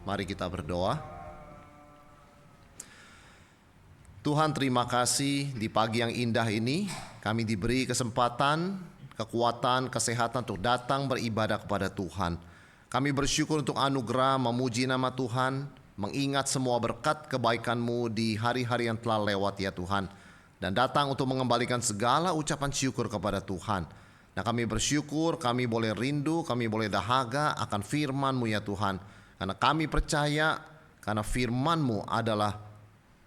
Mari kita berdoa. Tuhan, terima kasih di pagi yang indah ini kami diberi kesempatan, kekuatan, kesehatan untuk datang beribadah kepada Tuhan. Kami bersyukur untuk anugerah, memuji nama Tuhan, mengingat semua berkat kebaikan-Mu di hari-hari yang telah lewat ya Tuhan. Dan datang untuk mengembalikan segala ucapan syukur kepada Tuhan. Nah, kami bersyukur, kami boleh rindu, kami boleh dahaga akan firman-Mu ya Tuhan. Karena kami percaya, karena firman-Mu adalah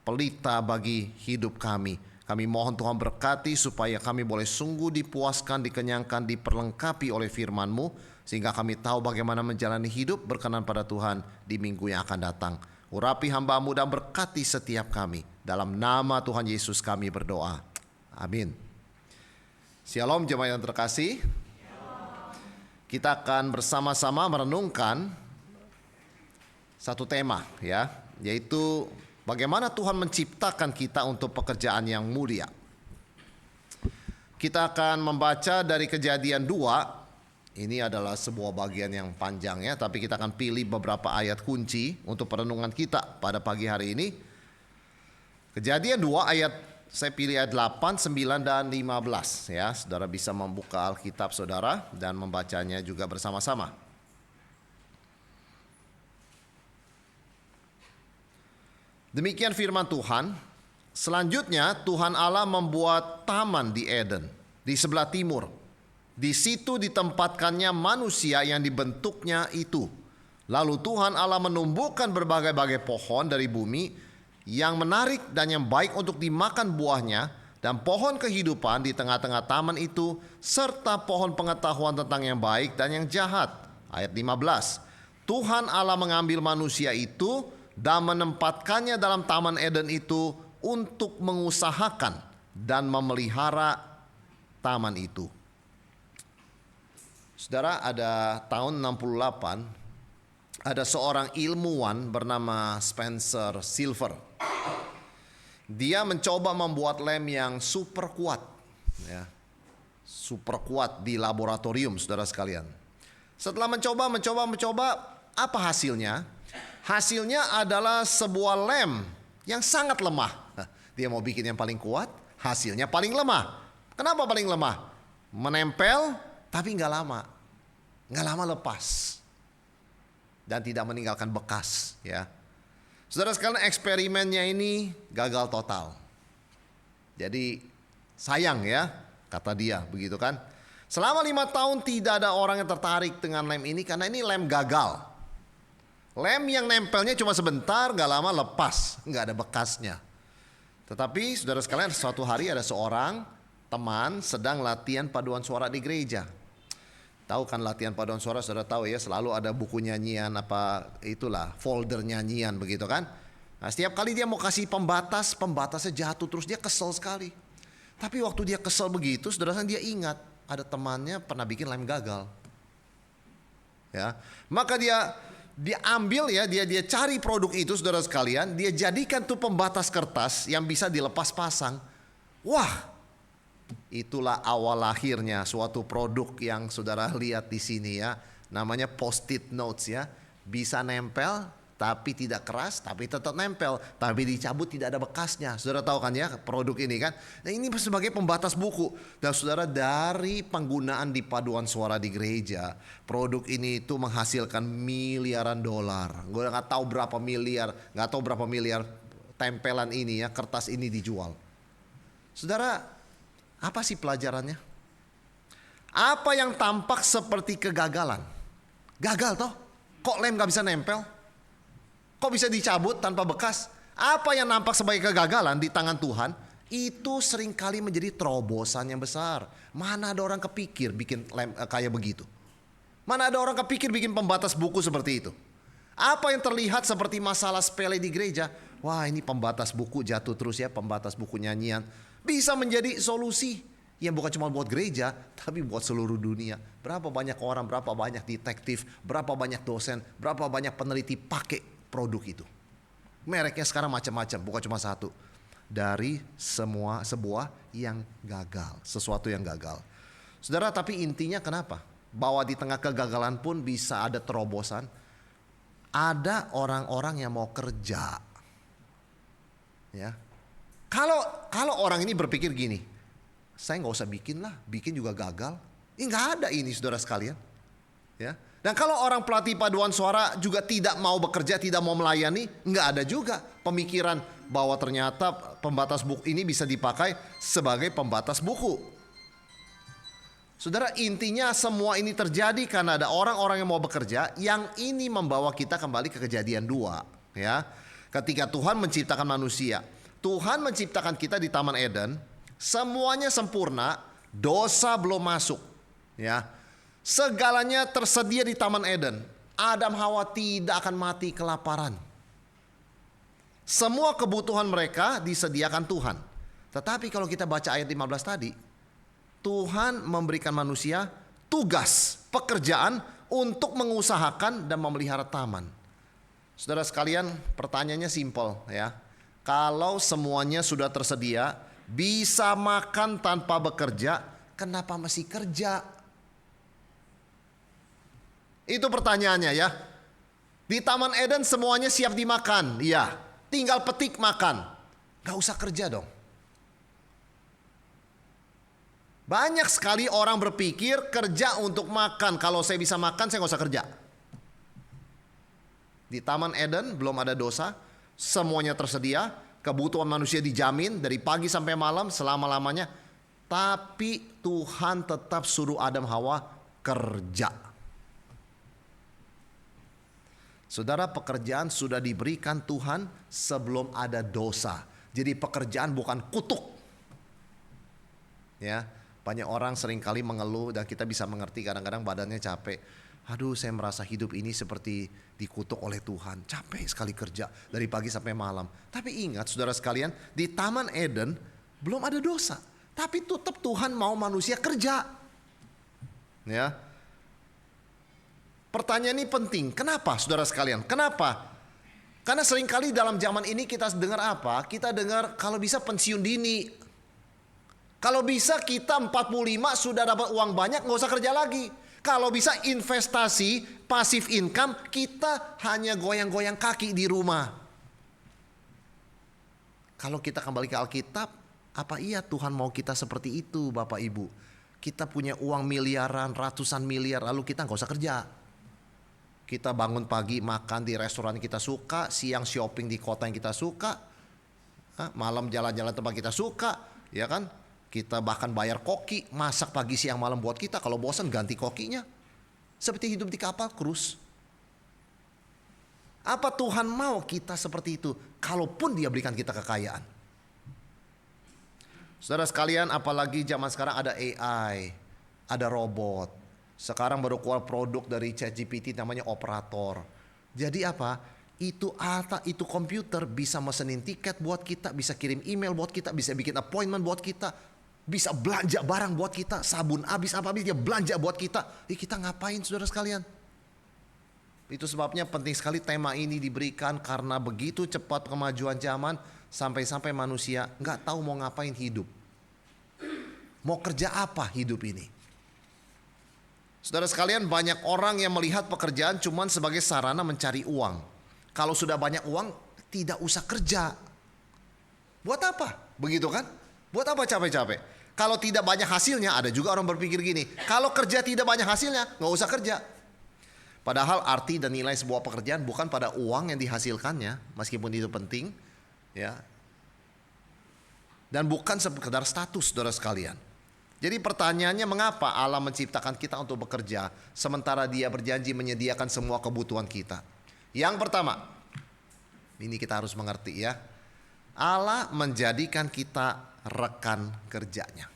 pelita bagi hidup kami. Kami mohon Tuhan berkati supaya kami boleh sungguh dipuaskan, dikenyangkan, diperlengkapi oleh firman-Mu. Sehingga kami tahu bagaimana menjalani hidup berkenan pada Tuhan di minggu yang akan datang. Urapi hamba-Mu dan berkati setiap kami. Dalam nama Tuhan Yesus kami berdoa. Amin. Shalom jemaat yang terkasih. Kita akan bersama-sama merenungkan satu tema ya, yaitu bagaimana Tuhan menciptakan kita untuk pekerjaan yang mulia. Kita akan membaca dari Kejadian 2. Ini adalah sebuah bagian yang panjang ya, tapi kita akan pilih beberapa ayat kunci untuk perenungan kita pada pagi hari ini. Kejadian 2 ayat, saya pilih ayat 8, 9, dan 15 ya. Saudara bisa membuka Alkitab saudara dan membacanya juga bersama-sama. Demikian firman Tuhan. Selanjutnya Tuhan Allah membuat taman di Eden, di sebelah timur. Di situ ditempatkannya manusia yang dibentuknya itu. Lalu Tuhan Allah menumbuhkan berbagai-bagai pohon dari bumi yang menarik dan yang baik untuk dimakan buahnya, dan pohon kehidupan di tengah-tengah taman itu, serta pohon pengetahuan tentang yang baik dan yang jahat. Ayat 15. Tuhan Allah mengambil manusia itu dan menempatkannya dalam taman Eden itu untuk mengusahakan dan memelihara taman itu. Saudara, ada tahun 68, ada seorang ilmuwan bernama Spencer Silver. Dia mencoba membuat lem yang super kuat ya. Super kuat di laboratorium, saudara sekalian. Setelah mencoba, apa hasilnya? Hasilnya adalah sebuah lem yang sangat lemah. Dia mau bikin yang paling kuat, hasilnya paling lemah. Kenapa paling lemah? Menempel tapi nggak lama lepas dan tidak meninggalkan bekas ya. Saudara sekalian, eksperimennya ini gagal total. Jadi sayang ya, kata dia begitu kan. Selama 5 tahun tidak ada orang yang tertarik dengan lem ini karena ini lem gagal. Lem yang nempelnya cuma sebentar, gak lama lepas, gak ada bekasnya. Tetapi saudara sekalian, suatu hari ada seorang teman sedang latihan paduan suara di gereja. Tahu kan latihan paduan suara, saudara tahu ya, selalu ada buku nyanyian apa itulah, folder nyanyian begitu kan. Nah, setiap kali dia mau kasih pembatasnya jatuh terus, dia kesel sekali. Tapi waktu dia kesel begitu, saudara dia ingat ada temannya pernah bikin lem gagal. Ya, maka dia ambil ya, dia cari produk itu saudara sekalian, dia jadikan tuh pembatas kertas yang bisa dilepas pasang. Wah, itulah awal lahirnya suatu produk yang saudara lihat di sini ya, namanya post-it notes ya, bisa nempel tapi tidak keras, tapi tetap nempel, tapi dicabut tidak ada bekasnya. Saudara tahu kan ya produk ini kan. Nah, ini sebagai pembatas buku. Dan saudara, dari penggunaan di paduan suara di gereja, produk ini itu menghasilkan miliaran dolar. Gue nggak tahu berapa miliar tempelan ini ya, kertas ini dijual. Saudara, apa sih pelajarannya? Apa yang tampak seperti kegagalan? Gagal toh? Kok lem gak bisa nempel? Kok bisa dicabut tanpa bekas? Apa yang nampak sebagai kegagalan di tangan Tuhan, itu seringkali menjadi terobosan yang besar. Mana ada orang kepikir bikin lem kayak begitu? Mana ada orang kepikir bikin pembatas buku seperti itu? Apa yang terlihat seperti masalah sepele di gereja, wah ini pembatas buku jatuh terus ya, pembatas buku nyanyian, bisa menjadi solusi yang bukan cuma buat gereja, tapi buat seluruh dunia. Berapa banyak orang, berapa banyak detektif, berapa banyak dosen, berapa banyak peneliti pakai produk itu. Mereknya sekarang macam-macam, bukan cuma satu. Dari sebuah yang gagal, sesuatu yang gagal. Saudara, tapi intinya kenapa? Bahwa di tengah kegagalan pun bisa ada terobosan. Ada orang-orang yang mau kerja. Ya. Kalau orang ini berpikir gini, saya nggak usah bikin lah, bikin juga gagal. Ini nggak ada ini saudara sekalian. Ya. Dan kalau orang pelatih paduan suara juga tidak mau bekerja, tidak mau melayani, nggak ada juga pemikiran bahwa ternyata pembatas buku ini bisa dipakai sebagai pembatas buku. Saudara, intinya semua ini terjadi karena ada orang-orang yang mau bekerja, yang ini membawa kita kembali ke Kejadian 2. Ya. Ketika Tuhan menciptakan manusia, Tuhan menciptakan kita di Taman Eden, semuanya sempurna, dosa belum masuk. Ya. Segalanya tersedia di Taman Eden. Adam Hawa tidak akan mati kelaparan. Semua kebutuhan mereka disediakan Tuhan. Tetapi kalau kita baca ayat 15 tadi, Tuhan memberikan manusia tugas, pekerjaan untuk mengusahakan dan memelihara taman. Saudara sekalian, pertanyaannya simpel ya. Kalau semuanya sudah tersedia, bisa makan tanpa bekerja, kenapa masih kerja? Itu pertanyaannya ya. Di Taman Eden semuanya siap dimakan, iya. Tinggal petik makan, gak usah kerja dong. Banyak sekali orang berpikir kerja untuk makan. Kalau saya bisa makan, saya gak usah kerja. Di Taman Eden belum ada dosa, semuanya tersedia, kebutuhan manusia dijamin dari pagi sampai malam selama-lamanya. Tapi Tuhan tetap suruh Adam Hawa kerja. Saudara, pekerjaan sudah diberikan Tuhan sebelum ada dosa. Jadi pekerjaan bukan kutuk. Ya, banyak orang seringkali mengeluh dan kita bisa mengerti, kadang-kadang badannya capek. Aduh, saya merasa hidup ini seperti dikutuk oleh Tuhan. Capek sekali kerja dari pagi sampai malam. Tapi ingat saudara sekalian, di Taman Eden belum ada dosa. Tapi tetap Tuhan mau manusia kerja. Ya. Pertanyaan ini penting. Kenapa saudara sekalian? Kenapa? Karena seringkali dalam zaman ini kita dengar apa? Kita dengar kalau bisa pensiun dini. Kalau bisa kita 45 sudah dapat uang banyak, gak usah kerja lagi. Kalau bisa investasi, passive income, kita hanya goyang-goyang kaki di rumah. Kalau kita kembali ke Alkitab, apa iya Tuhan mau kita seperti itu Bapak Ibu? Kita punya uang miliaran, ratusan miliar, lalu kita gak usah kerja. Kita bangun pagi makan di restoran kita suka, siang shopping di kota yang kita suka, malam jalan-jalan tempat kita suka, ya kan? Kita bahkan bayar koki, masak pagi siang malam buat kita. Kalau bosan ganti kokinya. Seperti hidup di kapal krus. Apa Tuhan mau kita seperti itu? Kalaupun dia berikan kita kekayaan. Saudara sekalian, apalagi zaman sekarang ada AI, ada robot. Sekarang baru keluar produk dari ChatGPT namanya Operator. Jadi apa? Itu komputer bisa mesenin tiket buat kita, bisa kirim email buat kita, bisa bikin appointment buat kita, bisa belanja barang buat kita, sabun habis apa-habis dia belanja buat kita. Kita ngapain saudara sekalian? Itu sebabnya penting sekali tema ini diberikan, karena begitu cepat kemajuan zaman sampai-sampai manusia nggak tahu mau ngapain hidup. Mau kerja apa hidup ini? Saudara sekalian, banyak orang yang melihat pekerjaan cuman sebagai sarana mencari uang. Kalau sudah banyak uang, tidak usah kerja. Buat apa? Begitu kan? Buat apa capek-capek? Kalau tidak banyak hasilnya, ada juga orang berpikir gini, kalau kerja tidak banyak hasilnya, gak usah kerja. Padahal arti dan nilai sebuah pekerjaan bukan pada uang yang dihasilkannya, meskipun itu penting, ya. Dan bukan sekedar status, saudara sekalian. Jadi pertanyaannya, mengapa Allah menciptakan kita untuk bekerja, sementara Dia berjanji menyediakan semua kebutuhan kita? Yang pertama, ini kita harus mengerti ya, Allah menjadikan kita rekan kerjanya.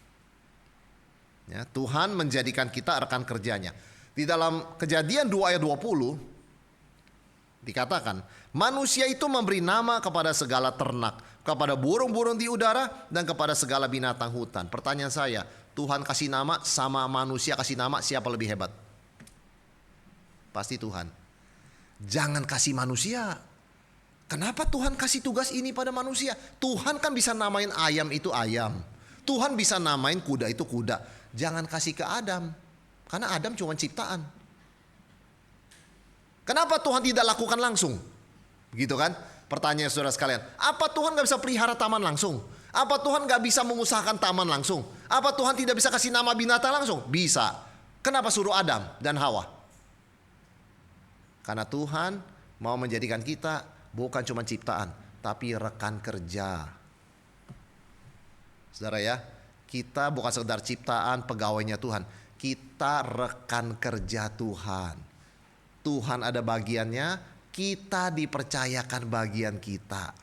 Ya, Tuhan menjadikan kita rekan kerjanya. Di dalam Kejadian 2 ayat 20 dikatakan, manusia itu memberi nama kepada segala ternak, kepada burung-burung di udara, dan kepada segala binatang hutan. Pertanyaan saya, Tuhan kasih nama sama manusia kasih nama, siapa lebih hebat? Pasti Tuhan. Jangan kasih manusia. Kenapa Tuhan kasih tugas ini pada manusia? Tuhan kan bisa namain ayam itu ayam. Tuhan bisa namain kuda itu kuda. Jangan kasih ke Adam. Karena Adam cuma ciptaan. Kenapa Tuhan tidak lakukan langsung? Begitu kan? Pertanyaan saudara sekalian. Apa Tuhan gak bisa pelihara taman langsung? Apa Tuhan gak bisa mengusahakan taman langsung? Apa Tuhan tidak bisa kasih nama binatang langsung? Bisa. Kenapa suruh Adam dan Hawa? Karena Tuhan mau menjadikan kita bukan cuma ciptaan, tapi rekan kerja. Saudara ya, kita bukan sekedar ciptaan, pegawainya Tuhan. Kita rekan kerja Tuhan. Tuhan ada bagiannya, kita dipercayakan bagian kita.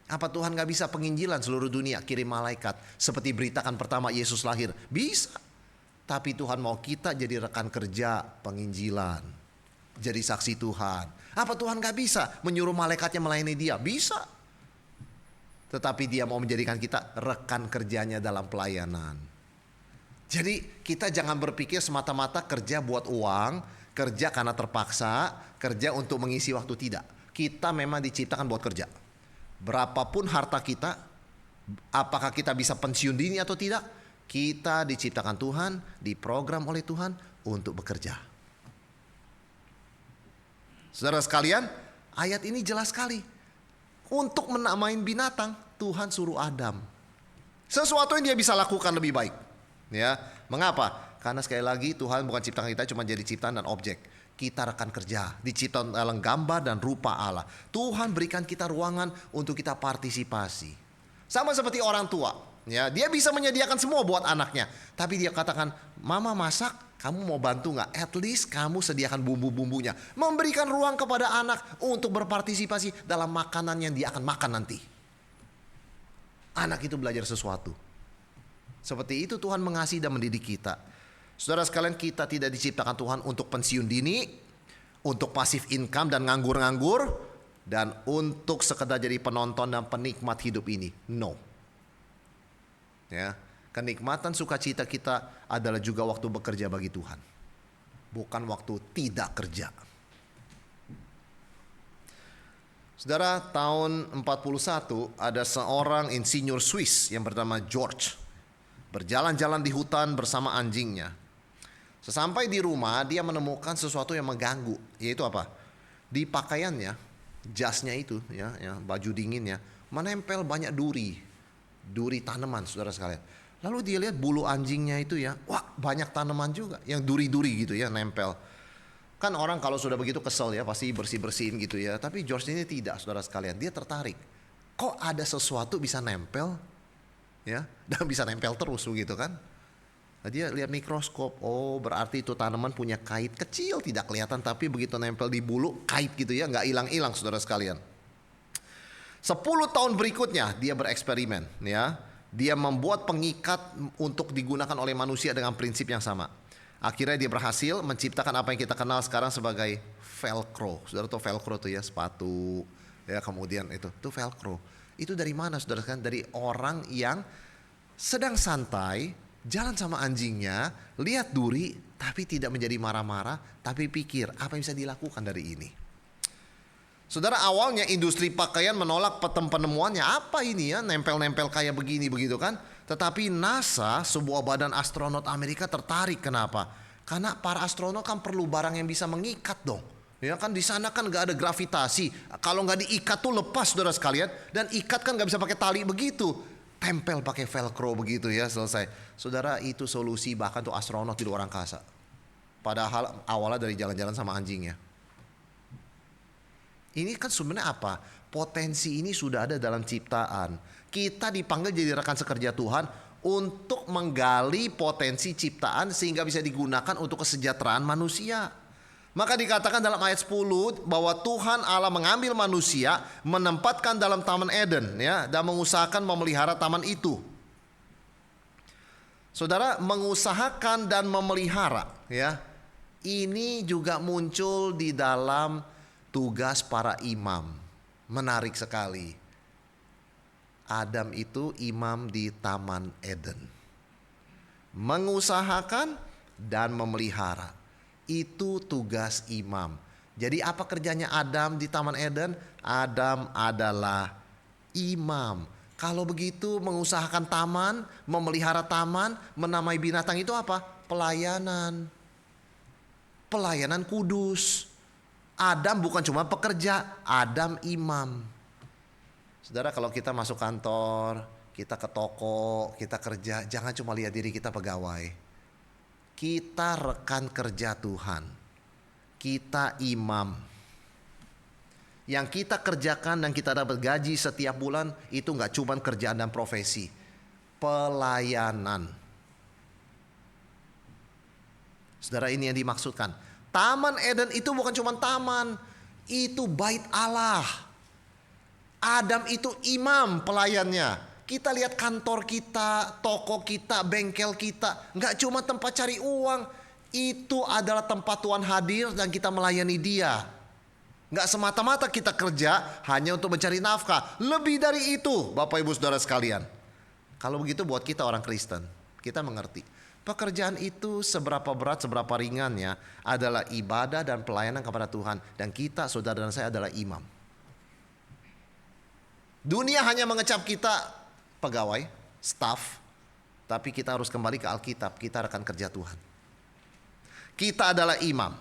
Apa Tuhan gak bisa penginjilan seluruh dunia, kirim malaikat seperti beritakan pertama Yesus lahir? Bisa. Tapi Tuhan mau kita jadi rekan kerja penginjilan, jadi saksi Tuhan. Apa Tuhan gak bisa menyuruh malaikatnya melayani dia? Bisa. Tetapi dia mau menjadikan kita rekan kerjanya dalam pelayanan. Jadi kita jangan berpikir semata-mata kerja buat uang, kerja karena terpaksa, kerja untuk mengisi waktu. Tidak. Kita memang diciptakan buat kerja. Berapapun harta kita, apakah kita bisa pensiun dini atau tidak, kita diciptakan Tuhan, diprogram oleh Tuhan untuk bekerja. Saudara sekalian, ayat ini jelas sekali. Untuk menamain binatang, Tuhan suruh Adam. Sesuatu yang dia bisa lakukan lebih baik. Ya, mengapa? Karena sekali lagi Tuhan bukan ciptakan kita cuma jadi ciptaan dan objek. Kita rekan kerja, diciptakan dalam gambar dan rupa Allah. Tuhan berikan kita ruangan untuk kita partisipasi. Sama seperti orang tua, ya, dia bisa menyediakan semua buat anaknya, tapi dia katakan, "Mama masak, kamu mau bantu nggak? At least kamu sediakan bumbu-bumbunya." Memberikan ruang kepada anak untuk berpartisipasi dalam makanan yang dia akan makan nanti. Anak itu belajar sesuatu. Seperti itu Tuhan mengasihi dan mendidik kita. Saudara sekalian, kita tidak diciptakan Tuhan untuk pensiun dini, untuk pasif income dan nganggur-nganggur, dan untuk sekedar jadi penonton dan penikmat hidup ini. No. Ya, kenikmatan sukacita kita adalah juga waktu bekerja bagi Tuhan. Bukan waktu tidak kerja. Saudara, tahun 41 ada seorang insinyur Swiss yang bernama George. Berjalan-jalan di hutan bersama anjingnya. Sesampai di rumah dia menemukan sesuatu yang mengganggu, yaitu apa? Di pakaiannya, jasnya itu, ya, baju dinginnya, menempel banyak duri tanaman, saudara sekalian. Lalu dia lihat bulu anjingnya itu ya, wah banyak tanaman juga, yang duri-duri gitu ya, nempel. Kan orang kalau sudah begitu kesel ya, pasti bersih-bersihin gitu ya. Tapi George ini tidak, saudara sekalian, dia tertarik. Kok ada sesuatu bisa nempel, ya, dan bisa nempel terus begitu kan? Dia lihat mikroskop, oh berarti itu tanaman punya kait kecil, tidak kelihatan, tapi begitu nempel di bulu, kait gitu ya, nggak hilang-hilang, saudara sekalian. 10 tahun berikutnya dia bereksperimen, ya. Dia membuat pengikat untuk digunakan oleh manusia dengan prinsip yang sama. Akhirnya dia berhasil menciptakan apa yang kita kenal sekarang sebagai velcro. Saudara tahu velcro tuh ya, sepatu, ya, kemudian itu velcro. Itu dari mana, saudara sekalian? Dari orang yang sedang santai, jalan sama anjingnya, lihat duri, tapi tidak menjadi marah-marah, tapi pikir apa yang bisa dilakukan dari ini. Saudara, awalnya industri pakaian menolak penemuannya, apa ini ya, nempel-nempel kayak begini begitu kan. Tetapi NASA, sebuah badan astronot Amerika tertarik. Kenapa? Karena para astronot kan perlu barang yang bisa mengikat dong. Ya kan, di sana kan gak ada gravitasi. Kalau gak diikat tuh lepas, saudara sekalian. Dan ikat kan gak bisa pakai tali begitu. Tempel pakai velcro begitu ya, selesai. Saudara, itu solusi bahkan untuk astronot di luar angkasa. Padahal awalnya dari jalan-jalan sama anjingnya. Ini kan sebenarnya apa? Potensi ini sudah ada dalam ciptaan. Kita dipanggil jadi rekan sekerja Tuhan untuk menggali potensi ciptaan sehingga bisa digunakan untuk kesejahteraan manusia. Maka dikatakan dalam ayat 10 bahwa Tuhan Allah mengambil manusia, menempatkan dalam Taman Eden, ya, dan mengusahakan memelihara taman itu. Saudara, mengusahakan dan memelihara, ya, ini juga muncul di dalam tugas para imam. Menarik sekali. Adam itu imam di Taman Eden. Mengusahakan dan memelihara. Itu tugas imam. Jadi apa kerjanya Adam di Taman Eden? Adam adalah imam. Kalau begitu mengusahakan taman, memelihara taman, menamai binatang itu apa? Pelayanan. Pelayanan kudus. Adam bukan cuma pekerja, Adam imam. Saudara, kalau kita masuk kantor, kita ke toko, kita kerja, jangan cuma lihat diri kita pegawai. Kita rekan kerja Tuhan. Kita imam. Yang kita kerjakan dan kita dapat gaji setiap bulan itu gak cuma kerjaan dan profesi. Pelayanan. Saudara, ini yang dimaksudkan. Taman Eden itu bukan cuma taman, itu bait Allah. Adam itu imam pelayannya. Kita lihat kantor kita, toko kita, bengkel kita, gak cuma tempat cari uang. Itu adalah tempat Tuhan hadir dan kita melayani Dia. Gak semata-mata kita kerja hanya untuk mencari nafkah. Lebih dari itu, Bapak Ibu Saudara sekalian. Kalau begitu buat kita orang Kristen, kita mengerti. Pekerjaan itu seberapa berat, seberapa ringannya adalah ibadah dan pelayanan kepada Tuhan. Dan kita, saudara dan saya adalah imam. Dunia hanya mengecap kita pegawai, staff. Tapi kita harus kembali ke Alkitab, kita rekan kerja Tuhan. Kita adalah imam.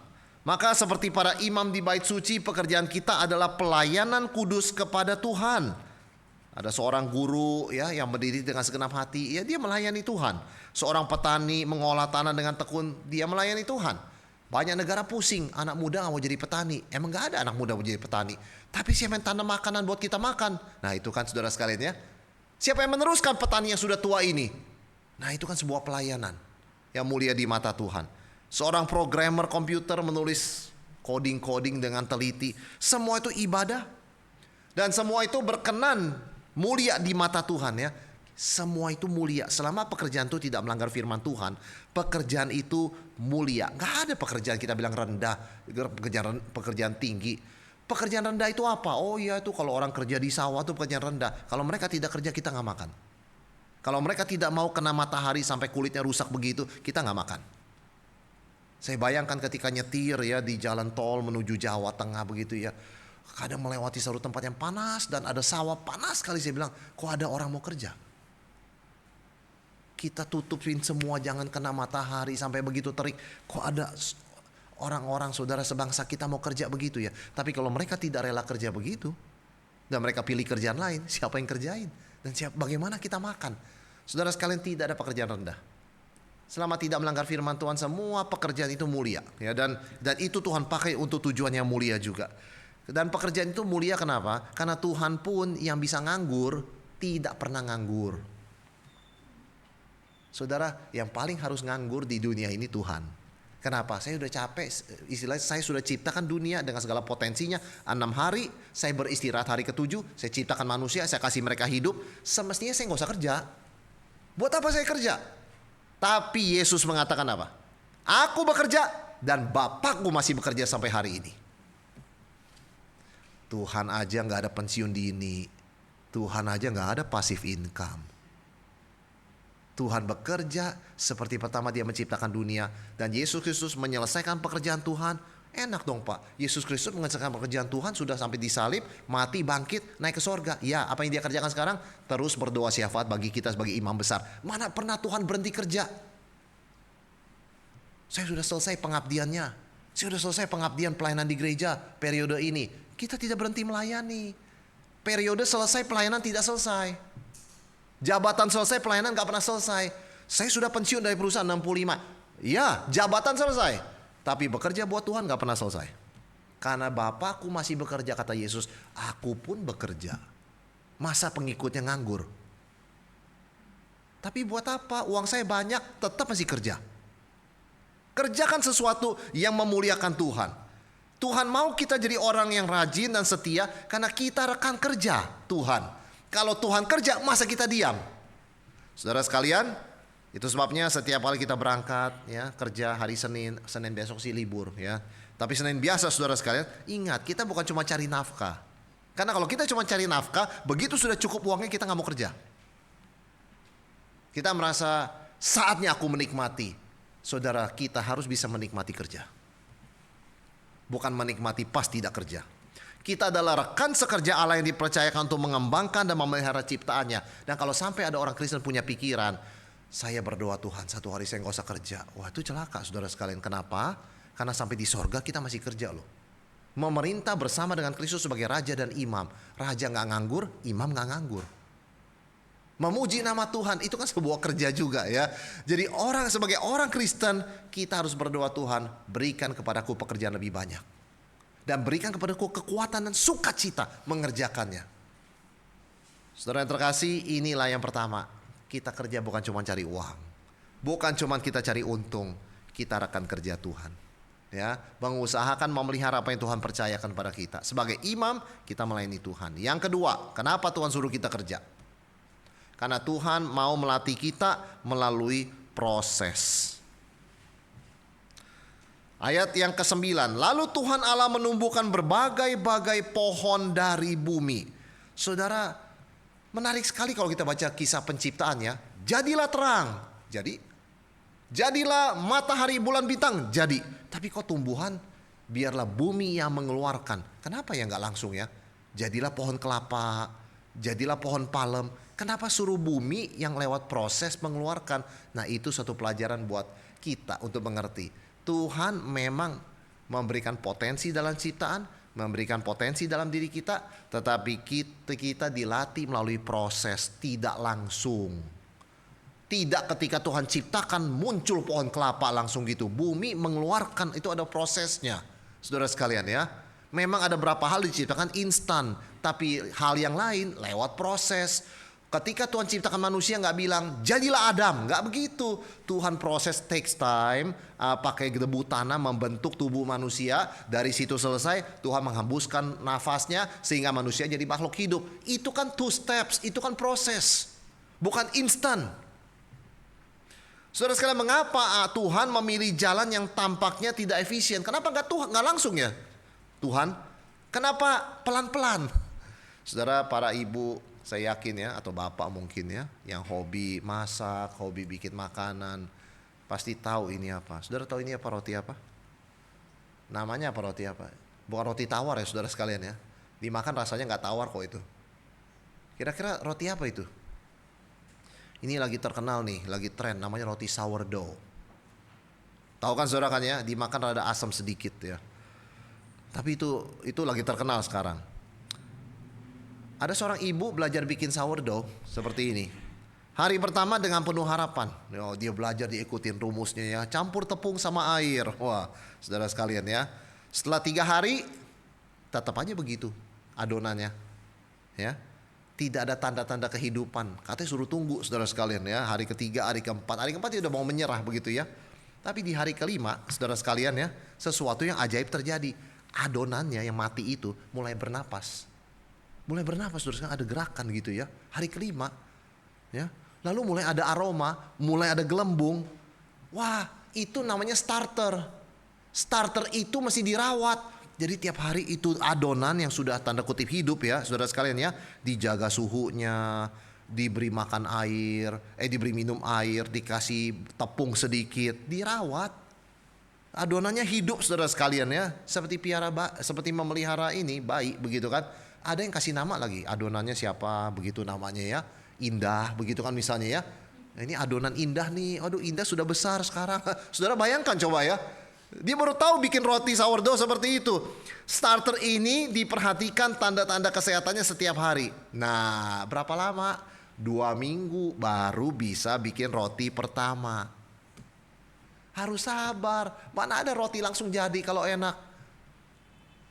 Maka seperti para imam di bait suci, pekerjaan kita adalah pelayanan kudus kepada Tuhan. Ada seorang guru ya yang berdiri dengan segenap hati, ya dia melayani Tuhan. Seorang petani mengolah tanah dengan tekun, dia melayani Tuhan. Banyak negara pusing, anak muda gak mau jadi petani. Emang gak ada anak muda mau jadi petani. Tapi siapa yang tanam makanan buat kita makan? Nah itu kan saudara sekalian ya. Siapa yang meneruskan petani yang sudah tua ini? Nah itu kan sebuah pelayanan yang mulia di mata Tuhan. Seorang programmer komputer menulis coding-coding dengan teliti. Semua itu ibadah. Dan semua itu berkenan, mulia di mata Tuhan ya. Semua itu mulia. Selama pekerjaan itu tidak melanggar firman Tuhan, pekerjaan itu mulia. Gak ada pekerjaan kita bilang rendah, pekerjaan tinggi. Pekerjaan rendah itu apa? Oh iya, itu kalau orang kerja di sawah itu pekerjaan rendah. Kalau mereka tidak kerja, kita gak makan. Kalau mereka tidak mau kena matahari sampai kulitnya rusak begitu, kita gak makan. Saya bayangkan ketika nyetir ya di jalan tol menuju Jawa Tengah begitu ya. Kadang melewati satu tempat yang panas dan ada sawah panas sekali. Saya bilang, kok ada orang mau kerja? Kita tutupin semua, jangan kena matahari sampai begitu terik. Kok ada orang-orang saudara sebangsa kita mau kerja begitu ya. Tapi kalau mereka tidak rela kerja begitu dan mereka pilih kerjaan lain, siapa yang kerjain? Dan bagaimana kita makan? Saudara sekalian, tidak ada pekerjaan rendah. Selama tidak melanggar firman Tuhan, semua pekerjaan itu mulia ya, dan itu Tuhan pakai untuk tujuan yang mulia juga. Dan pekerjaan itu mulia kenapa? Karena Tuhan pun yang bisa nganggur tidak pernah nganggur. Saudara, yang paling harus nganggur di dunia ini Tuhan. Kenapa? Saya sudah capek, istilahnya saya sudah ciptakan dunia dengan segala potensinya. 6 hari saya beristirahat, hari ke-7 saya ciptakan manusia, saya kasih mereka hidup. Semestinya saya gak usah kerja. Buat apa saya kerja? Tapi Yesus mengatakan apa? Aku bekerja dan Bapakku masih bekerja sampai hari ini. Tuhan aja gak ada pensiun dini. Tuhan aja gak ada passive income. Tuhan bekerja seperti pertama dia menciptakan dunia. Dan Yesus Kristus menyelesaikan pekerjaan Tuhan. Enak dong Pak. Yesus Kristus mengerjakan pekerjaan Tuhan, sudah sampai disalib, mati, bangkit, naik ke sorga. Ya, apa yang dia kerjakan sekarang? Terus berdoa syafaat bagi kita sebagai imam besar. Mana pernah Tuhan berhenti kerja? Saya sudah selesai pengabdiannya. Saya sudah selesai pengabdian pelayanan di gereja periode ini. Kita tidak berhenti melayani. Periode selesai, pelayanan tidak selesai. Jabatan selesai, pelayanan gak pernah selesai. Saya sudah pensiun dari perusahaan 65. Ya, jabatan selesai. Tapi bekerja buat Tuhan gak pernah selesai. Karena Bapakku masih bekerja, kata Yesus, aku pun bekerja. Masa pengikutnya nganggur? Tapi buat apa? Uang saya banyak, tetap masih kerja. Kerjakan sesuatu yang memuliakan Tuhan. Tuhan mau kita jadi orang yang rajin dan setia karena kita rekan kerja Tuhan. Kalau Tuhan kerja, masa kita diam? Saudara sekalian, itu sebabnya setiap kali kita berangkat ya kerja hari Senin besok sih libur ya. Tapi Senin biasa saudara sekalian, ingat kita bukan cuma cari nafkah. Karena kalau kita cuma cari nafkah, begitu sudah cukup uangnya kita gak mau kerja. Kita merasa saatnya aku menikmati. Saudara, kita harus bisa menikmati kerja. Bukan menikmati pas tidak kerja. Kita adalah rekan sekerja Allah yang dipercayakan untuk mengembangkan dan memelihara ciptaannya. Dan kalau sampai ada orang Kristen punya pikiran, saya berdoa Tuhan satu hari saya gak usah kerja. Wah itu celaka saudara sekalian. Kenapa? Karena sampai di sorga kita masih kerja loh. Memerintah bersama dengan Kristus sebagai raja dan imam. Raja gak nganggur, imam gak nganggur. Memuji nama Tuhan itu kan sebuah kerja juga ya. Jadi sebagai orang Kristen, kita harus berdoa, Tuhan berikan kepadaku pekerjaan lebih banyak. Dan berikan kepadaku kekuatan dan sukacita mengerjakannya. Saudara yang terkasih, inilah yang pertama. Kita kerja bukan cuma cari uang. Bukan cuma kita cari untung. Kita akan kerja Tuhan. Ya, mengusahakan memelihara apa yang Tuhan percayakan pada kita. Sebagai imam, kita melayani Tuhan. Yang kedua, kenapa Tuhan suruh kita kerja? Karena Tuhan mau melatih kita melalui proses. Ayat yang ke-9. Lalu Tuhan Allah menumbuhkan berbagai-bagai pohon dari bumi. Saudara, menarik sekali kalau kita baca kisah penciptaan ya. Jadilah terang. Jadilah matahari, bulan, bintang. Jadi. Tapi kok tumbuhan, biarlah bumi yang mengeluarkan. Kenapa ya gak langsung ya? Jadilah pohon kelapa, jadilah pohon palem. Kenapa suruh bumi yang lewat proses mengeluarkan? Nah, itu satu pelajaran buat kita untuk mengerti. Tuhan memang memberikan potensi dalam ciptaan, memberikan potensi dalam diri kita, tetapi kita dilatih melalui proses, tidak langsung. Tidak ketika Tuhan ciptakan muncul pohon kelapa langsung gitu. Bumi mengeluarkan, itu ada prosesnya. Saudara sekalian ya. Memang ada beberapa hal diciptakan instan. Tapi hal yang lain lewat proses. Ketika Tuhan ciptakan manusia gak bilang jadilah Adam. Gak begitu. Tuhan proses takes time. Pakai debu tanah membentuk tubuh manusia. Dari situ selesai Tuhan menghembuskan nafasnya sehingga manusia jadi makhluk hidup. Itu kan 2 steps. Itu kan proses. Bukan instan. Saudara sekalian, mengapa Tuhan memilih jalan yang tampaknya tidak efisien? Kenapa nggak langsung ya? Tuhan, kenapa pelan-pelan? Saudara, para ibu, saya yakin ya, atau bapak mungkin ya, yang hobi masak, hobi bikin makanan, pasti tahu ini apa. Saudara tahu ini apa, roti apa? Namanya apa, roti apa? Bukan roti tawar ya saudara sekalian ya. Dimakan rasanya nggak tawar kok itu. Kira-kira roti apa itu? Ini lagi terkenal nih, lagi tren, namanya roti sourdough. Tahu kan saudara kan ya, dimakan rada asam sedikit ya. Tapi itu lagi terkenal sekarang. Ada seorang ibu belajar bikin sourdough seperti ini. Hari pertama dengan penuh harapan. Dia belajar, diikutin rumusnya ya. Campur tepung sama air. Wah, saudara sekalian ya. Setelah 3 hari, tetap aja begitu adonannya. Ya. Tidak ada tanda-tanda kehidupan. Katanya suruh tunggu saudara sekalian ya. Hari ketiga, hari keempat. Hari keempat dia udah mau menyerah begitu ya. Tapi di hari kelima saudara sekalian ya, sesuatu yang ajaib terjadi. Adonannya yang mati itu mulai bernapas. Mulai bernapas saudara sekalian, ada gerakan gitu ya. Hari kelima ya. Lalu mulai ada aroma, mulai ada gelembung. Wah, itu namanya starter. Starter itu masih dirawat. Jadi tiap hari itu adonan yang sudah tanda kutip hidup ya saudara sekalian ya, dijaga suhunya, diberi makan air, diberi minum air, dikasih tepung sedikit, dirawat. Adonannya hidup saudara sekalian ya, seperti seperti memelihara ini bayi begitu kan. Ada yang kasih nama lagi, adonannya siapa begitu namanya ya, Indah begitu kan misalnya ya. Ini adonan Indah nih, aduh Indah sudah besar sekarang. Saudara bayangkan coba ya. Dia baru tahu bikin roti sourdough seperti itu. Starter ini diperhatikan tanda-tanda kesehatannya setiap hari. Nah, berapa lama? 2 minggu baru bisa bikin roti pertama. Harus sabar. Mana ada roti langsung jadi kalau enak.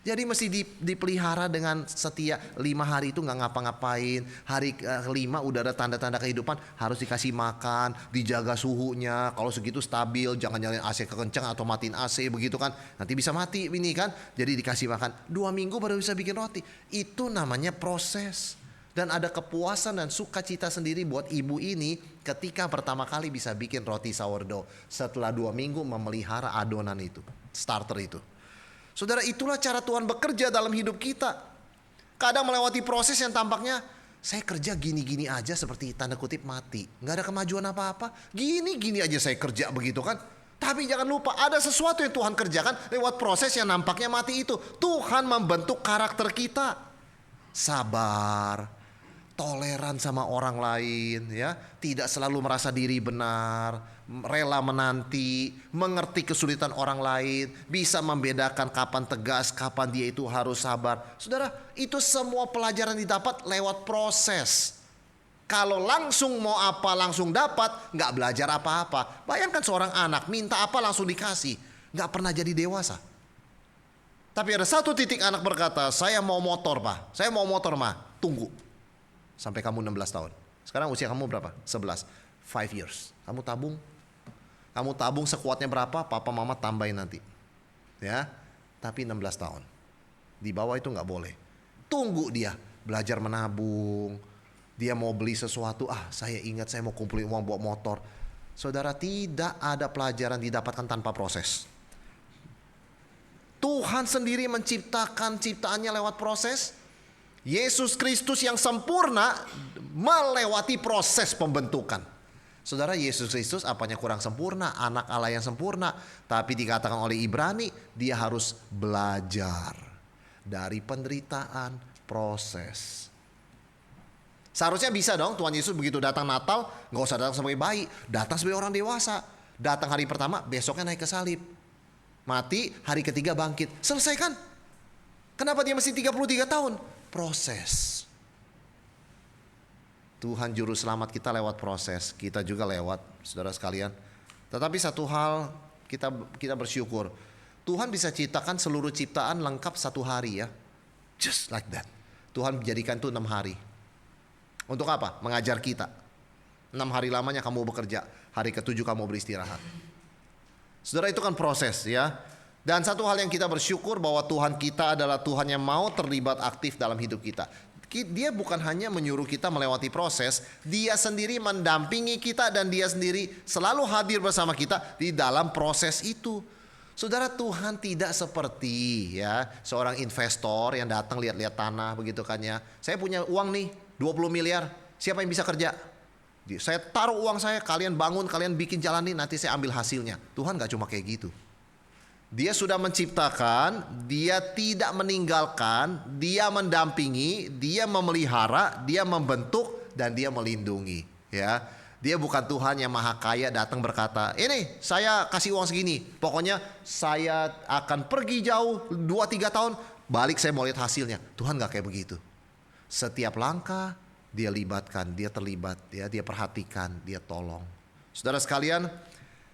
Jadi mesti dipelihara dengan setia. 5 hari itu gak ngapa-ngapain. Hari kelima udah ada tanda-tanda kehidupan. Harus dikasih makan, dijaga suhunya. Kalau segitu stabil, jangan nyalain AC kekencang atau matiin AC begitu kan. Nanti bisa mati ini kan. Jadi dikasih makan. 2 minggu baru bisa bikin roti. Itu namanya proses. Dan ada kepuasan dan sukacita sendiri buat ibu ini ketika pertama kali bisa bikin roti sourdough. Setelah 2 minggu memelihara adonan itu, starter itu. Saudara, itulah cara Tuhan bekerja dalam hidup kita. Kadang melewati proses yang tampaknya saya kerja gini-gini aja seperti tanda kutip mati. Gak ada kemajuan apa-apa. Gini-gini aja saya kerja begitu kan. Tapi jangan lupa ada sesuatu yang Tuhan kerjakan lewat proses yang nampaknya mati itu. Tuhan membentuk karakter kita. Sabar, toleran sama orang lain ya. Tidak selalu merasa diri benar. rela menanti, mengerti kesulitan orang lain, bisa membedakan kapan tegas, kapan dia itu harus sabar. Saudara, itu semua pelajaran didapat lewat proses. Kalau langsung mau apa langsung dapat, nggak belajar apa-apa. Bayangkan seorang anak minta apa langsung dikasih, nggak pernah jadi dewasa. Tapi ada satu titik anak berkata, saya mau motor pak, saya mau motor ma. Tunggu sampai kamu 16 tahun. Sekarang usia kamu berapa? 11. 5 years. Kamu tabung sekuatnya berapa, papa mama tambahin nanti. Ya, tapi 16 tahun. Di bawah itu nggak boleh. Tunggu dia belajar menabung. Dia mau beli sesuatu, saya ingat saya mau kumpulin uang buat motor. Saudara, tidak ada pelajaran didapatkan tanpa proses. Tuhan sendiri menciptakan ciptaannya lewat proses. Yesus Kristus yang sempurna melewati proses pembentukan. Saudara, Yesus Kristus apanya kurang sempurna, anak Allah yang sempurna. Tapi dikatakan oleh Ibrani, dia harus belajar dari penderitaan proses. Seharusnya bisa dong Tuhan Yesus begitu datang Natal, gak usah datang sebagai bayi, datang sebagai orang dewasa. Datang hari pertama, besoknya naik ke salib. Mati, hari ketiga bangkit. Selesai kan? Kenapa dia mesti 33 tahun? Proses. Tuhan juru selamat kita lewat proses. Kita juga lewat, saudara sekalian. Tetapi satu hal kita bersyukur. Tuhan bisa ciptakan seluruh ciptaan lengkap satu hari ya. Just like that. Tuhan jadikan itu 6 hari. Untuk apa? Mengajar kita. 6 hari lamanya kamu bekerja. Hari ke-7 kamu beristirahat. Saudara, itu kan proses ya. Dan satu hal yang kita bersyukur bahwa Tuhan kita adalah Tuhan yang mau terlibat aktif dalam hidup kita. Dia bukan hanya menyuruh kita melewati proses, dia sendiri mendampingi kita dan dia sendiri selalu hadir bersama kita di dalam proses itu. Saudara, Tuhan tidak seperti ya seorang investor yang datang lihat-lihat tanah begitu kan ya. Saya punya uang nih 20 miliar, siapa yang bisa kerja? Saya taruh uang saya, kalian bangun, kalian bikin jalan nih, nanti saya ambil hasilnya. Tuhan gak cuma kayak gitu. Dia sudah menciptakan, dia tidak meninggalkan, dia mendampingi, dia memelihara, dia membentuk, dan dia melindungi. Ya, dia bukan Tuhan yang maha kaya datang berkata, ini saya kasih uang segini, pokoknya saya akan pergi jauh 2-3 tahun, balik saya mau lihat hasilnya. Tuhan gak kayak begitu. Setiap langkah dia libatkan, dia terlibat, ya, dia perhatikan, dia tolong. Saudara sekalian,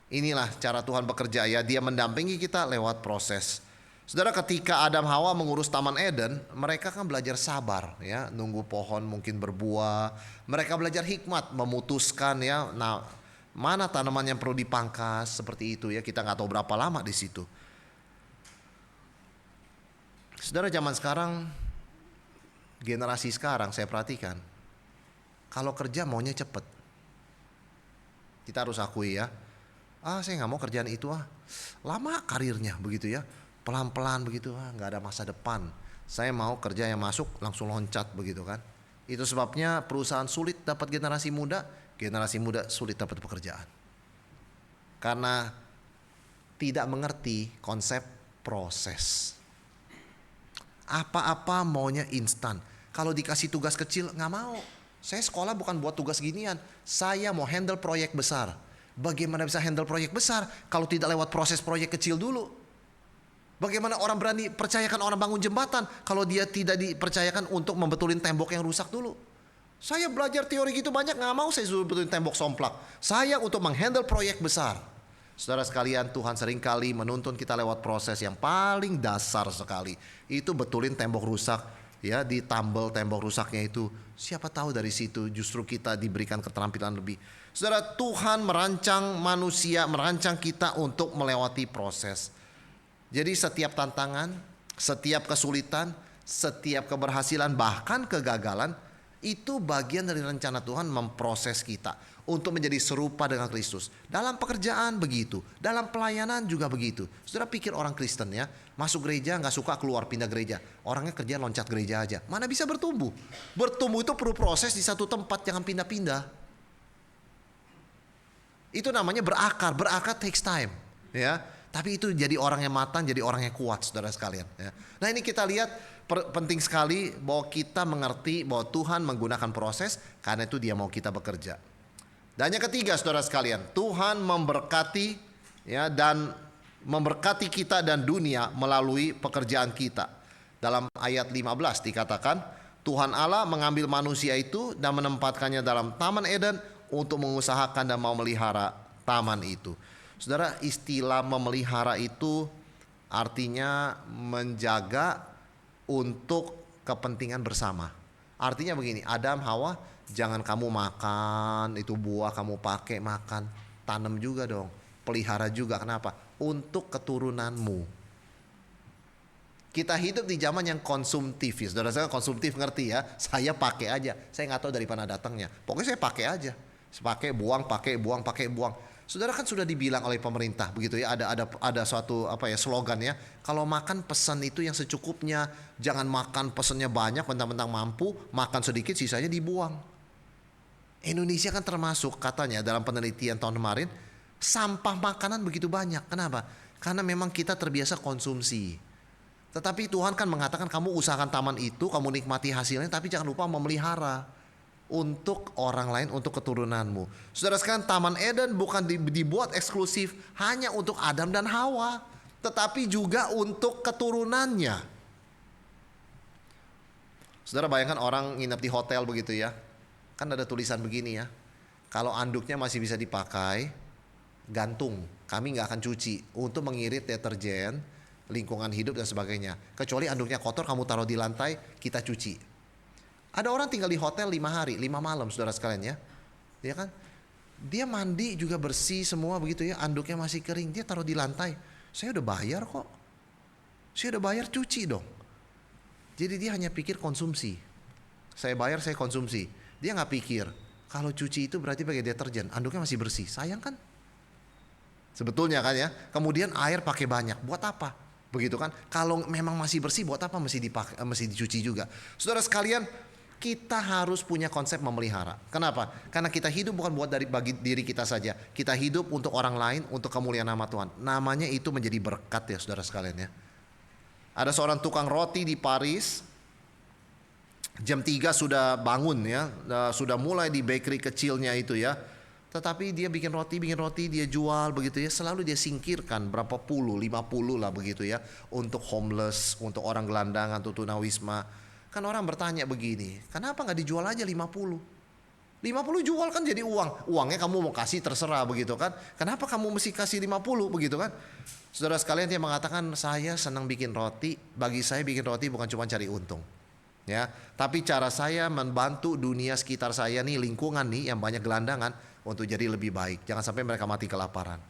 inilah cara Tuhan bekerja ya, dia mendampingi kita lewat proses. Saudara, ketika Adam Hawa mengurus Taman Eden, mereka kan belajar sabar ya, nunggu pohon mungkin berbuah. Mereka belajar hikmat, memutuskan ya, nah mana tanaman yang perlu dipangkas seperti itu ya, kita nggak tahu berapa lama di situ. Saudara, zaman sekarang, generasi sekarang saya perhatikan, kalau kerja maunya cepet. Kita harus akui ya, saya gak mau kerjaan itu lama karirnya begitu ya, pelan-pelan begitu, gak ada masa depan. Saya mau kerja yang masuk langsung loncat begitu kan. Itu sebabnya perusahaan sulit dapat generasi muda sulit dapat pekerjaan. Karena tidak mengerti konsep proses. Apa-apa maunya instan. Kalau dikasih tugas kecil gak mau. Saya sekolah bukan buat tugas ginian. Saya mau handle proyek besar. Bagaimana bisa handle proyek besar kalau tidak lewat proses proyek kecil dulu? Bagaimana orang berani percayakan orang bangun jembatan kalau dia tidak dipercayakan untuk membetulin tembok yang rusak dulu? Saya belajar teori gitu banyak, gak mau saya suruh betulin tembok somplak. Saya untuk menghandle proyek besar. Saudara sekalian, Tuhan seringkali menuntun kita lewat proses yang paling dasar sekali. Itu betulin tembok rusak. Ya, ditambal tembok rusaknya itu. Siapa tahu dari situ justru kita diberikan keterampilan lebih. Saudara, Tuhan merancang manusia, merancang kita untuk melewati proses. Jadi setiap tantangan, setiap kesulitan, setiap keberhasilan, bahkan kegagalan, itu bagian dari rencana Tuhan memproses kita untuk menjadi serupa dengan Kristus. Dalam pekerjaan begitu, dalam pelayanan juga begitu. Saudara, pikir orang Kristen ya, masuk gereja gak suka keluar pindah gereja. Orangnya kerja loncat gereja aja. Mana bisa bertumbuh? Bertumbuh itu perlu proses di satu tempat, jangan pindah-pindah. Itu namanya berakar. Berakar takes time ya. Tapi itu jadi orang yang matang, jadi orang yang kuat, saudara sekalian ya. Nah, ini kita lihat penting sekali bahwa kita mengerti bahwa Tuhan menggunakan proses, karena itu dia mau kita bekerja. Dan yang ketiga, saudara sekalian, Tuhan memberkati ya, dan memberkati kita dan dunia melalui pekerjaan kita. Dalam ayat 15 dikatakan, Tuhan Allah mengambil manusia itu dan menempatkannya dalam Taman Eden untuk mengusahakan dan memelihara taman itu. Saudara, istilah memelihara itu artinya menjaga untuk kepentingan bersama. Artinya begini, Adam, Hawa, jangan kamu makan itu buah, kamu pakai makan, tanam juga dong, pelihara juga. Kenapa? Untuk keturunanmu. Kita hidup di zaman yang konsumtif, ya. Saudara saya konsumtif, ngerti ya? Saya pakai aja, saya nggak tahu dari mana datangnya. Pokoknya saya pakai aja, pakai buang, pakai buang, pakai buang. Saudara kan sudah dibilang oleh pemerintah begitu ya, ada suatu slogan ya. Kalau makan pesan itu yang secukupnya, jangan makan pesannya banyak, mentang-mentang mampu, makan sedikit sisanya dibuang. Indonesia kan termasuk katanya dalam penelitian tahun kemarin, sampah makanan begitu banyak. Kenapa? Karena memang kita terbiasa konsumsi. Tetapi Tuhan kan mengatakan kamu usahakan taman itu, kamu nikmati hasilnya, tapi jangan lupa memelihara untuk orang lain, untuk keturunanmu. Saudara sekalian, Taman Eden bukan dibuat eksklusif hanya untuk Adam dan Hawa, tetapi juga untuk keturunannya. Saudara bayangkan orang nginep di hotel begitu ya, kan ada tulisan begini ya, kalau anduknya masih bisa dipakai, gantung, kami nggak akan cuci untuk mengirit deterjen, lingkungan hidup dan sebagainya. Kecuali anduknya kotor, kamu taruh di lantai, kita cuci. Ada orang tinggal di hotel 5 hari, 5 malam, saudara sekalian ya. Ya kan? Dia mandi juga bersih semua begitu ya, anduknya masih kering, dia taruh di lantai. Saya udah bayar kok. Saya udah bayar, cuci dong. Jadi dia hanya pikir konsumsi. Saya bayar, saya konsumsi. Dia nggak pikir kalau cuci itu berarti pakai deterjen, anduknya masih bersih. Sayang kan? Sebetulnya kan ya. Kemudian air pakai banyak, buat apa? Begitu kan? Kalau memang masih bersih, buat apa mesti dicuci juga? Saudara sekalian, kita harus punya konsep memelihara. Kenapa? Karena kita hidup bukan bagi diri kita saja. Kita hidup untuk orang lain, untuk kemuliaan nama Tuhan. Namanya itu menjadi berkat ya, saudara sekalian ya. Ada seorang tukang roti di Paris. Jam 3 sudah bangun ya, sudah mulai di bakery kecilnya itu ya. Tetapi dia bikin roti, dia jual begitu ya. Selalu dia singkirkan berapa puluh, 50 lah begitu ya. Untuk homeless, untuk orang gelandangan, untuk tunawisma. Kan orang bertanya begini, kenapa gak dijual aja 50? 50 jual kan jadi uang. Uangnya kamu mau kasih terserah begitu kan. Kenapa kamu mesti kasih 50 begitu kan. Saudara sekalian, dia mengatakan saya senang bikin roti. Bagi saya bikin roti bukan cuma cari untung. Ya, tapi cara saya membantu dunia sekitar saya nih, lingkungan nih yang banyak gelandangan, untuk jadi lebih baik. Jangan sampai mereka mati kelaparan.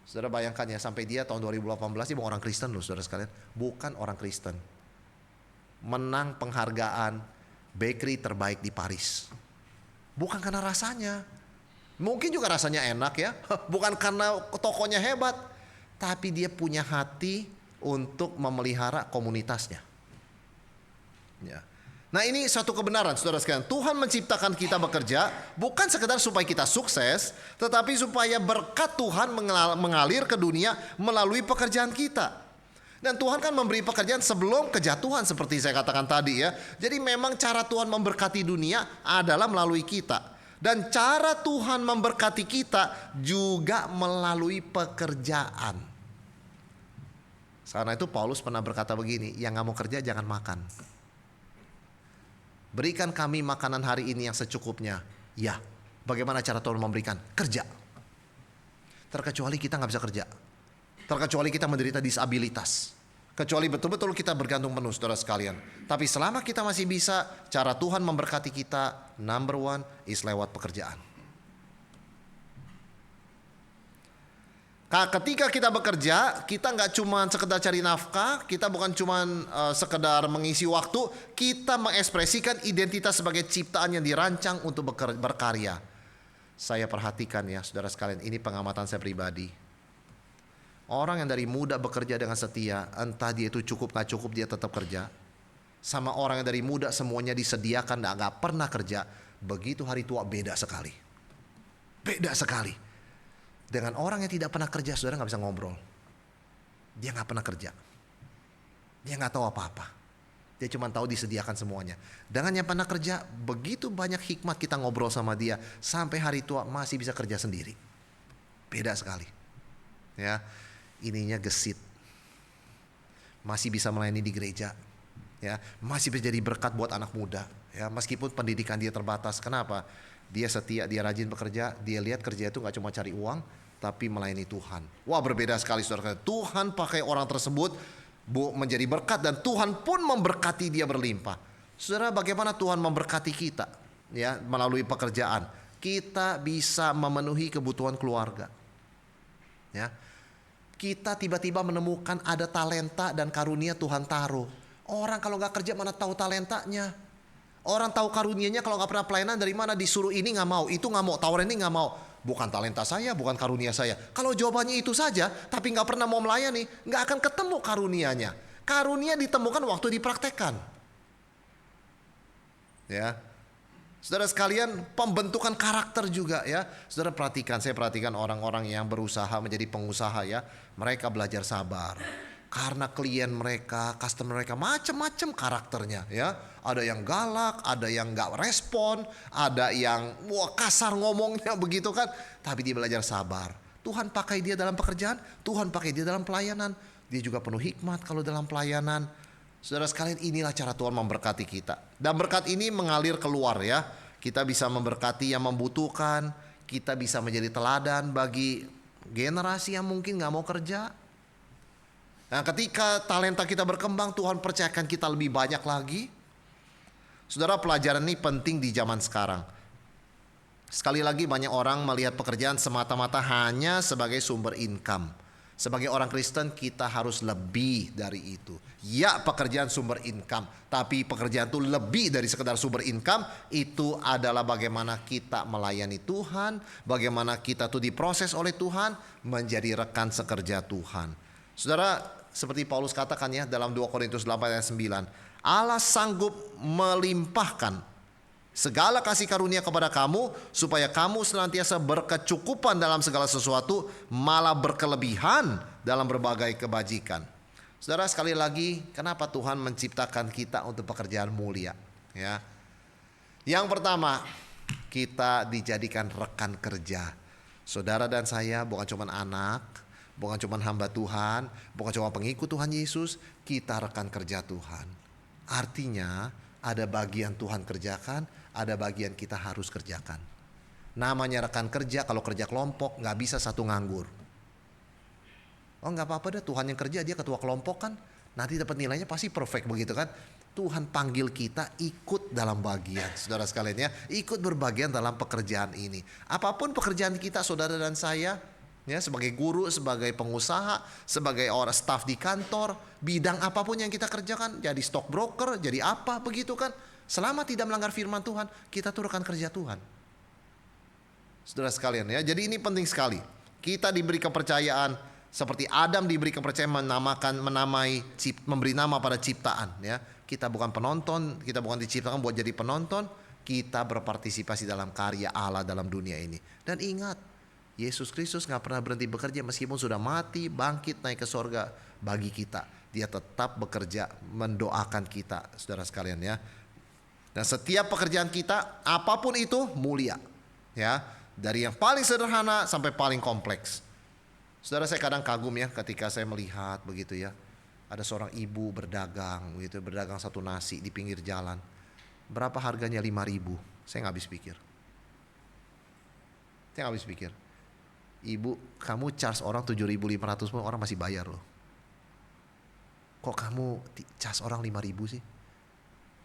Saudara bayangkan ya, sampai dia tahun 2018 dia bukan orang Kristen loh, saudara sekalian. Bukan orang Kristen. Menang penghargaan bakery terbaik di Paris. Bukan karena rasanya. Mungkin juga rasanya enak ya. Bukan karena tokonya hebat. Tapi dia punya hati untuk memelihara komunitasnya. Ya. Nah, ini satu kebenaran saudara sekalian. Tuhan menciptakan kita bekerja bukan sekedar supaya kita sukses, tetapi supaya berkat Tuhan mengalir ke dunia melalui pekerjaan kita. Dan Tuhan kan memberi pekerjaan sebelum kejatuhan seperti saya katakan tadi ya. Jadi memang cara Tuhan memberkati dunia adalah melalui kita. Dan cara Tuhan memberkati kita juga melalui pekerjaan. Karena itu Paulus pernah berkata begini, yang gak mau kerja jangan makan. Berikan kami makanan hari ini yang secukupnya. Ya, bagaimana cara Tuhan memberikan? Kerja. Terkecuali kita gak bisa kerja. Terkecuali kita menderita disabilitas. Kecuali betul-betul kita bergantung penuh, saudara sekalian. Tapi selama kita masih bisa, cara Tuhan memberkati kita, number one is lewat pekerjaan. Ketika kita bekerja, kita nggak cuma sekedar cari nafkah, kita bukan cuma sekedar mengisi waktu, kita mengekspresikan identitas sebagai ciptaan yang dirancang untuk berkarya. Saya perhatikan ya, saudara sekalian, ini pengamatan saya pribadi. Orang yang dari muda bekerja dengan setia, entah dia itu cukup nggak cukup, dia tetap kerja. Sama orang yang dari muda semuanya disediakan, nggak pernah kerja, begitu hari tua beda sekali. Beda sekali. Dengan orang yang tidak pernah kerja, saudara gak bisa ngobrol. Dia gak pernah kerja. Dia gak tahu apa-apa. Dia cuma tahu disediakan semuanya. Dengan yang pernah kerja, begitu banyak hikmat kita ngobrol sama dia, sampai hari tua masih bisa kerja sendiri. Beda sekali. Ya, ininya gesit. Masih bisa melayani di gereja. Ya, masih bisa jadi berkat buat anak muda. Ya, meskipun pendidikan dia terbatas. Kenapa? Dia setia, dia rajin bekerja. Dia lihat kerja itu nggak cuma cari uang, tapi melayani Tuhan. Wah, berbeda sekali saudara. Tuhan pakai orang tersebut menjadi berkat, dan Tuhan pun memberkati dia berlimpah. Saudara, bagaimana Tuhan memberkati kita? Ya, melalui pekerjaan kita bisa memenuhi kebutuhan keluarga. Ya, kita tiba-tiba menemukan ada talenta dan karunia Tuhan taruh. Orang kalau nggak kerja mana tahu talentanya. Orang tahu karunianya kalau nggak pernah pelayanan dari mana, disuruh ini nggak mau, itu nggak mau, tawaran ini nggak mau. Bukan talenta saya, bukan karunia saya. Kalau jawabannya itu saja, tapi nggak pernah mau melayani, nggak akan ketemu karunianya. Karunia ditemukan waktu dipraktekkan. Ya, saudara sekalian, pembentukan karakter juga ya. Saudara perhatikan, saya perhatikan orang-orang yang berusaha menjadi pengusaha ya. Mereka belajar sabar. Karena klien mereka, customer mereka macam-macam karakternya ya. Ada yang galak, ada yang gak respon, ada yang kasar ngomongnya begitu kan. Tapi dia belajar sabar. Tuhan pakai dia dalam pekerjaan, Tuhan pakai dia dalam pelayanan. Dia juga penuh hikmat kalau dalam pelayanan. Saudara sekalian, inilah cara Tuhan memberkati kita. Dan berkat ini mengalir keluar ya. Kita bisa memberkati yang membutuhkan. Kita bisa menjadi teladan bagi generasi yang mungkin gak mau kerja. Nah, ketika talenta kita berkembang, Tuhan percayakan kita lebih banyak lagi. Saudara, pelajaran ini penting di zaman sekarang. Sekali lagi, banyak orang melihat pekerjaan semata-mata hanya sebagai sumber income. Sebagai orang Kristen, kita harus lebih dari itu. Ya, pekerjaan sumber income, tapi pekerjaan itu lebih dari sekedar sumber income. Itu adalah bagaimana kita melayani Tuhan, bagaimana kita tuh diproses oleh Tuhan menjadi rekan sekerja Tuhan. Saudara, seperti Paulus katakan ya dalam 2 Korintus 8 ayat 9, Allah sanggup melimpahkan segala kasih karunia kepada kamu, supaya kamu senantiasa berkecukupan dalam segala sesuatu, malah berkelebihan dalam berbagai kebajikan. Saudara, sekali lagi, kenapa Tuhan menciptakan kita untuk pekerjaan mulia? Ya, yang pertama, kita dijadikan rekan kerja. Saudara dan saya bukan cuma anak, bukan cuma hamba Tuhan, bukan cuma pengikut Tuhan Yesus, kita rekan kerja Tuhan. Artinya ada bagian Tuhan kerjakan, ada bagian kita harus kerjakan. Namanya rekan kerja, kalau kerja kelompok gak bisa satu nganggur. Oh gak apa-apa deh, Tuhan yang kerja, dia ketua kelompok kan, nanti dapat nilainya pasti perfect begitu kan. Tuhan panggil kita ikut dalam bagian, saudara sekalian ya, ikut berbagian dalam pekerjaan ini. Apapun pekerjaan kita, saudara dan saya, ya, sebagai guru, sebagai pengusaha, sebagai orang staf di kantor, bidang apapun yang kita kerjakan, jadi stockbroker, jadi apa begitu kan, selama tidak melanggar firman Tuhan, kita tuh rekan kerja Tuhan. Saudara sekalian ya, jadi ini penting sekali. Kita diberi kepercayaan seperti Adam diberi kepercayaan memberi nama pada ciptaan ya. Kita bukan penonton, kita bukan diciptakan buat jadi penonton, kita berpartisipasi dalam karya Allah dalam dunia ini. Dan ingat, Yesus Kristus gak pernah berhenti bekerja meskipun sudah mati, bangkit, naik ke sorga bagi kita. Dia tetap bekerja mendoakan kita, saudara sekalian ya. Dan setiap pekerjaan kita, apapun itu mulia. Ya, dari yang paling sederhana sampai paling kompleks. Saudara, saya kadang kagum ya ketika saya melihat begitu ya. Ada seorang ibu berdagang begitu, berdagang satu nasi di pinggir jalan. Berapa harganya? 5.000. Saya gak habis pikir. Ibu, kamu charge orang 7.500 pun orang masih bayar loh. Kok kamu charge orang 5.000 sih?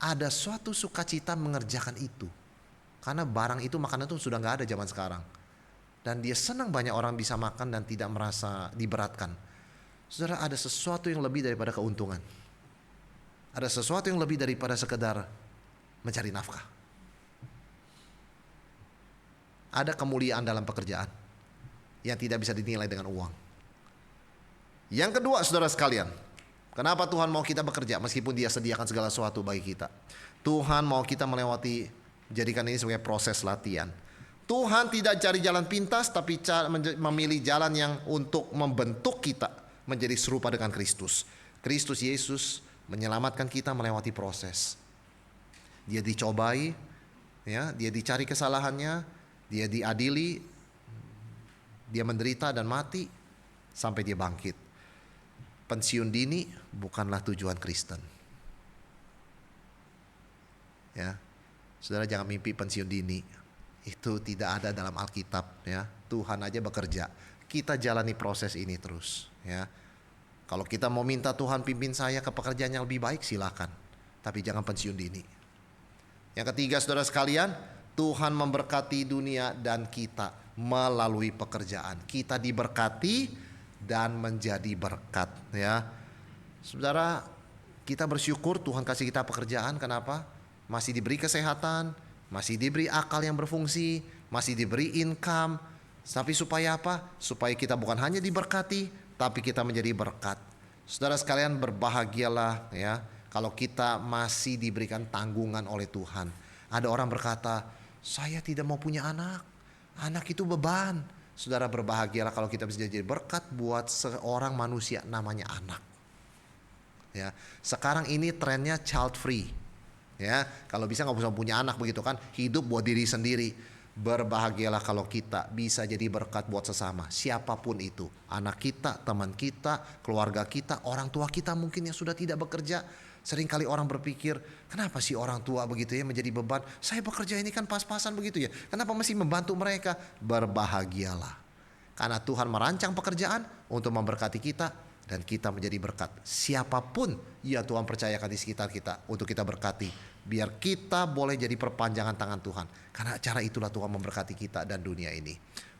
Ada suatu sukacita mengerjakan itu. Karena barang itu, makanan itu sudah gak ada zaman sekarang. Dan dia senang banyak orang bisa makan dan tidak merasa diberatkan. Saudara, ada sesuatu yang lebih daripada keuntungan. Ada sesuatu yang lebih daripada sekedar mencari nafkah. Ada kemuliaan dalam pekerjaan yang tidak bisa dinilai dengan uang. Yang kedua, saudara sekalian, kenapa Tuhan mau kita bekerja meskipun Dia sediakan segala sesuatu bagi kita? Tuhan mau kita melewati, jadikan ini sebagai proses latihan. Tuhan tidak cari jalan pintas, tapi memilih jalan yang untuk membentuk kita menjadi serupa dengan Kristus. Kristus Yesus menyelamatkan kita melewati proses. Dia dicobai, ya, dia dicari kesalahannya, dia diadili, dia menderita dan mati sampai dia bangkit. Pensiun dini bukanlah tujuan Kristen. Ya, saudara jangan mimpi pensiun dini. Itu tidak ada dalam Alkitab. Ya, Tuhan aja bekerja. Kita jalani proses ini terus. Ya, kalau kita mau minta Tuhan pimpin saya ke pekerjaan yang lebih baik, silakan. Tapi jangan pensiun dini. Yang ketiga, saudara sekalian, Tuhan memberkati dunia dan kita melalui pekerjaan. Kita diberkati dan menjadi berkat, ya. Saudara, kita bersyukur Tuhan kasih kita pekerjaan. Kenapa? Masih diberi kesehatan, masih diberi akal yang berfungsi, masih diberi income. Tapi supaya apa? Supaya kita bukan hanya diberkati, tapi kita menjadi berkat. Saudara sekalian, berbahagialah, ya, kalau kita masih diberikan tanggungan oleh Tuhan. Ada orang berkata, saya tidak mau punya anak. Anak itu beban. Saudara, berbahagialah kalau kita bisa jadi berkat buat seorang manusia namanya anak. Ya, sekarang ini trennya child free. Ya, kalau bisa nggak usah punya anak begitu kan? Hidup buat diri sendiri. Berbahagialah kalau kita bisa jadi berkat buat sesama, siapapun itu. Anak kita, teman kita, keluarga kita, orang tua kita mungkin yang sudah tidak bekerja. Seringkali orang berpikir, kenapa sih orang tua begitu ya menjadi beban? Saya bekerja ini kan pas-pasan begitu ya. Kenapa mesti membantu mereka? Berbahagialah. Karena Tuhan merancang pekerjaan untuk memberkati kita dan kita menjadi berkat. Siapapun ya Tuhan percayakan di sekitar kita untuk kita berkati. Biar kita boleh jadi perpanjangan tangan Tuhan. Karena cara itulah Tuhan memberkati kita dan dunia ini.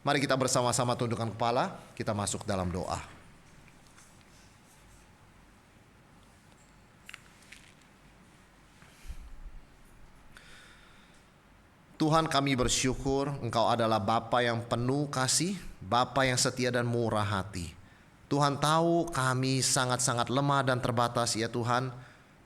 Mari kita bersama-sama tundukkan kepala, kita masuk dalam doa. Tuhan, kami bersyukur Engkau adalah Bapa yang penuh kasih, Bapa yang setia dan murah hati. Tuhan tahu kami sangat-sangat lemah dan terbatas ya Tuhan.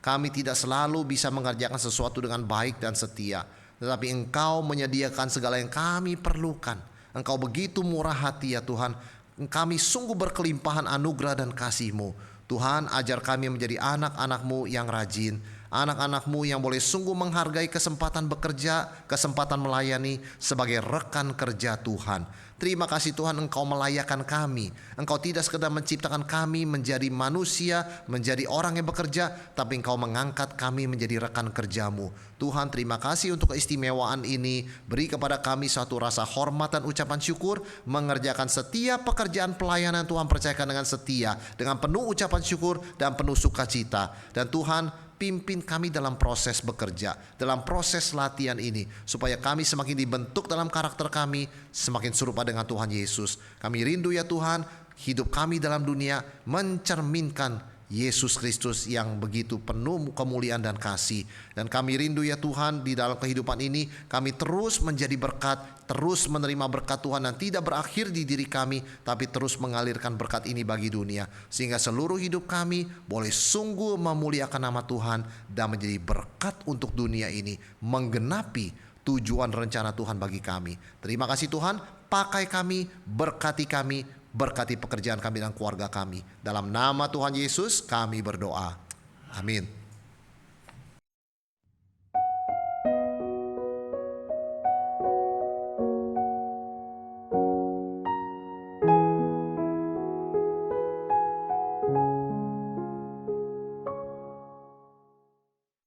Kami tidak selalu bisa mengerjakan sesuatu dengan baik dan setia. Tetapi Engkau menyediakan segala yang kami perlukan. Engkau begitu murah hati ya Tuhan. Kami sungguh berkelimpahan anugerah dan kasih-Mu. Tuhan, ajar kami menjadi anak-anak-Mu yang rajin. Anak-anak-Mu yang boleh sungguh menghargai kesempatan bekerja, kesempatan melayani sebagai rekan kerja Tuhan. Terima kasih Tuhan, Engkau melayakkan kami. Engkau tidak sekedar menciptakan kami menjadi manusia, menjadi orang yang bekerja, tapi Engkau mengangkat kami menjadi rekan kerja-Mu. Tuhan, terima kasih untuk keistimewaan ini. Beri kepada kami satu rasa hormat dan ucapan syukur, mengerjakan setiap pekerjaan pelayanan Tuhan percayakan dengan setia, dengan penuh ucapan syukur dan penuh sukacita. Dan Tuhan, pimpin kami dalam proses bekerja, dalam proses latihan ini, supaya kami semakin dibentuk dalam karakter kami, semakin serupa dengan Tuhan Yesus. Kami rindu ya Tuhan, hidup kami dalam dunia mencerminkan Yesus Kristus yang begitu penuh kemuliaan dan kasih. Dan kami rindu ya Tuhan, di dalam kehidupan ini kami terus menjadi berkat, terus menerima berkat Tuhan dan tidak berakhir di diri kami, tapi terus mengalirkan berkat ini bagi dunia. Sehingga seluruh hidup kami boleh sungguh memuliakan nama Tuhan dan menjadi berkat untuk dunia ini, menggenapi tujuan rencana Tuhan bagi kami. Terima kasih Tuhan, pakai kami, berkati kami, berkati pekerjaan kami dan keluarga kami. Dalam nama Tuhan Yesus kami berdoa. Amin.